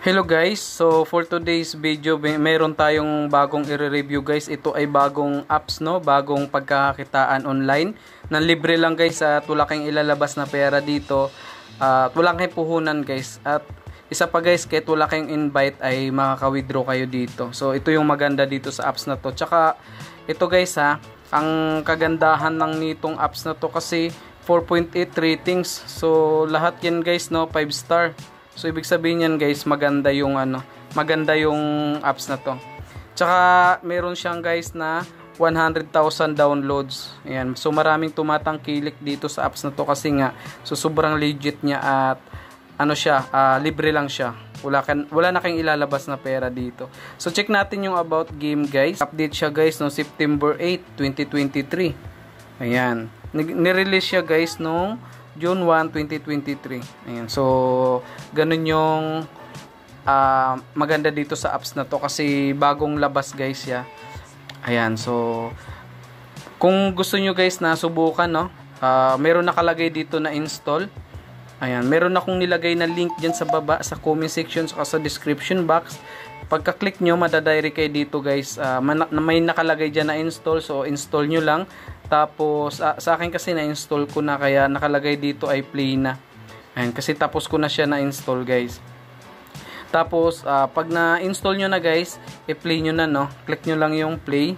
Hello guys, so for today's video meron tayong bagong i-review guys. Ito ay bagong apps, no, bagong pagkakakitaan online na libre lang guys at wala kayong ilalabas na pera dito at wala kayong puhunan guys. At isa pa guys, kahit wala kayong invite ay makaka-withdraw kayo dito. So ito yung maganda dito sa apps na to. Tsaka ito guys ang kagandahan ng nitong apps na to kasi 4.8 ratings. So lahat yan guys, no, 5 star. So ibig sabihin yan guys, maganda yung apps na to. Tsaka meron siyang guys na 100,000 downloads. Ayan. So maraming tumatangkilik dito sa apps na to kasi nga so sobrang legit niya at libre lang siya. Wala na kayong ilalabas na pera dito. So check natin yung about game guys. Update siya guys no September 8, 2023. Ayan. Nirelease siya guys no June 1, 2023. Ayan. So, ganun yung maganda dito sa apps na to kasi bagong labas guys ya. Ayan. So, kung gusto nyo guys na subukan, no, meron nakalagay dito na install. Ayan. Meron akong nilagay na link dyan sa baba, sa comment section, saka sa description box. Pagka-click nyo, madadirect kayo dito guys. May nakalagay dyan na install. So, install nyo lang. Tapos, sa akin kasi na-install ko na kaya nakalagay dito ay play na. Ayan, kasi tapos ko na siya na-install guys. Tapos, pag na-install nyo na guys, i-play nyo na, no? Click nyo lang yung play.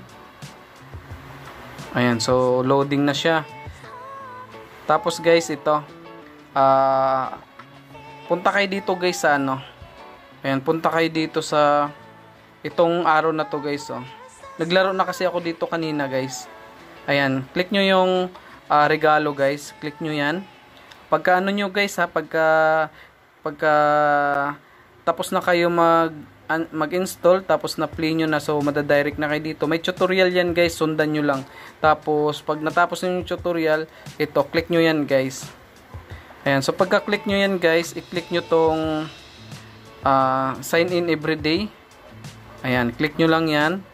Ayan, so loading na siya. Tapos guys, ito. Punta kayo dito guys sa ano. Ayan, punta kayo dito sa itong arrow na to guys, oh. Naglaro na kasi ako dito kanina guys. Ayan, click nyo yung regalo guys. Click nyo yan. Pagka ano nyo guys pagka tapos na kayo mag-install, tapos na play nyo na, so madadirect na kayo dito. May tutorial yan guys, sundan nyo lang. Tapos pag natapos nyo yung tutorial, ito, click nyo yan guys. Ayan, so pagka click nyo yan guys, i-click nyo tong sign in everyday. Ayan, click nyo lang yan.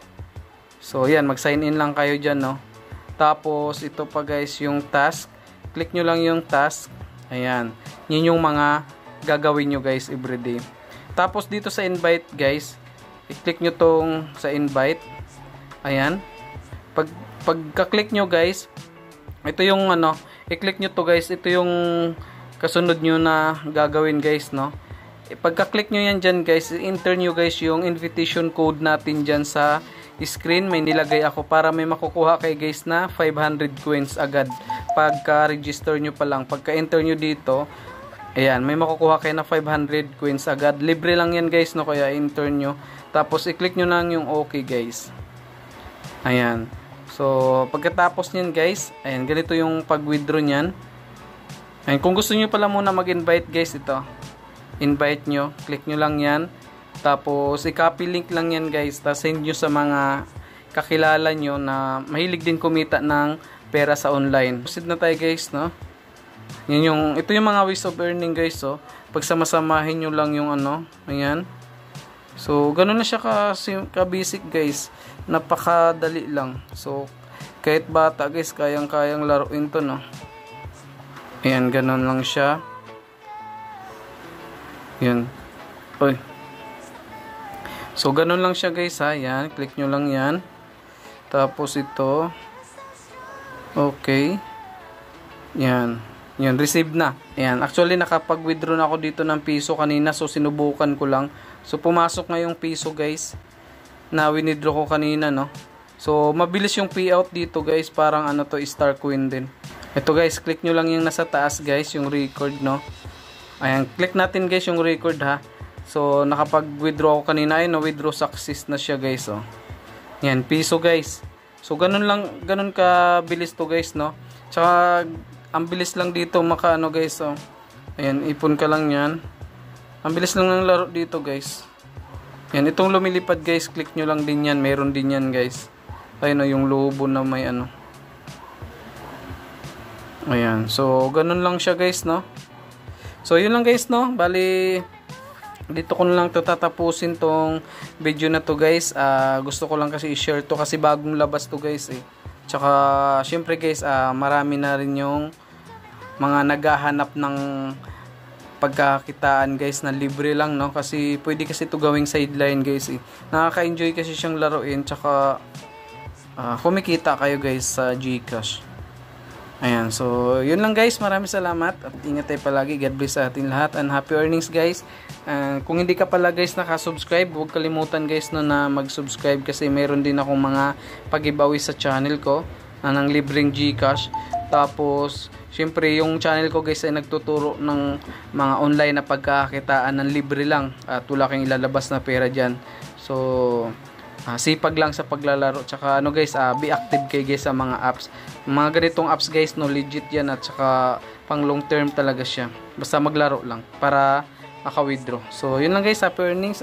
So yan, mag-sign in lang kayo dyan, no. Tapos, ito pa guys, yung task. Click nyo lang yung task. Ayan. Yun yung mga gagawin nyo guys everyday. Tapos, dito sa invite guys, i-click nyo tong sa invite. Ayan. Pagka-click nyo guys, ito yung i-click nyo to guys. Ito yung kasunod nyo na gagawin guys, no. Pagka-click nyo yan dyan guys, enter nyo guys yung invitation code natin dyan sa screen. May nilagay ako para may makukuha kay guys na 500 coins agad pagka-register nyo pa lang. Pagka-enter nyo dito, ayan, may makukuha kayo na 500 coins agad. Libre lang yan guys, no, kaya enter nyo. Tapos i-click nyo lang yung okay guys. Ayan. So, pagkatapos nyan guys, ayan, ganito yung pag-withdraw nyan. Ayan, kung gusto nyo pala muna mag-invite guys, ito. Invite nyo, click nyo lang yan. Tapos, i-copy link lang yan guys. Tapos, send nyo sa mga kakilala nyo na mahilig din kumita ng pera sa online. Proceed na tayo guys, no? Ito yung mga ways of earning guys, oh. Pagsamasamahin nyo lang yung ayan. So, ganun na siya ka-basic guys. Napakadali lang. So, kahit bata guys, kayang-kayang laruin to, no? Ayan, ganun lang siya. Ayan. Oy. So, ganun lang siya guys, ha. Yan. Click nyo lang yan. Tapos ito. Okay. Yan. Yan. Receive na. Yan. Actually, nakapag-withdraw na ako dito ng piso kanina. So, sinubukan ko lang. So, pumasok nga yung piso guys. Na withdraw ko kanina, no. So, mabilis yung payout dito guys. Parang to, star coin din. Ito guys, click nyo lang yung nasa taas guys. Yung record, no. Ayan. Click natin guys yung record, ha. So, nakapag-withdraw ako kanina. Ay, na-withdraw success na siya guys, oh. Yan, piso guys. So, ganun ka-bilis to guys, no. Tsaka, ang bilis lang dito guys, oh. Ayan, ipon ka lang yan. Ang bilis lang ng laro dito guys. Yan, itong lumilipad guys, click nyo lang din yan. Meron din yan guys. Ayun, no, yung lobo na may Ayan, so, ganun lang siya guys, no. So, yun lang guys, no. Bali, dito ko na lang tatapusin tong video na to guys. Gusto ko lang kasi i-share to kasi bagong labas to guys, eh. Tsaka syempre guys, marami na rin yung mga naghahanap ng pagkakitaan guys na libre lang, no? Kasi pwede kasi ito gawing sideline guys eh. Nakaka-enjoy kasi siyang laruin, tsaka kumikita kayo guys sa GCash. Ayan, so yun lang guys, maraming salamat at ingat tayo palagi. God bless sa ating lahat and happy earnings guys. Kung hindi ka pala guys nakasubscribe, huwag kalimutan guys no, na mag-subscribe kasi meron din akong mga pag-giveaway sa channel ko ng libreng GCash. Tapos syempre yung channel ko guys ay nagtuturo ng mga online na pagkakakitaan ng libre lang at wala kang ilalabas na pera dyan. So sipag lang sa paglalaro, tsaka ano guys, be active kayo guys sa mga apps. Mga ganitong apps guys no, legit yan at tsaka pang long term talaga siya, basta maglaro lang para maka-withdraw. So yun lang guys, happy earnings.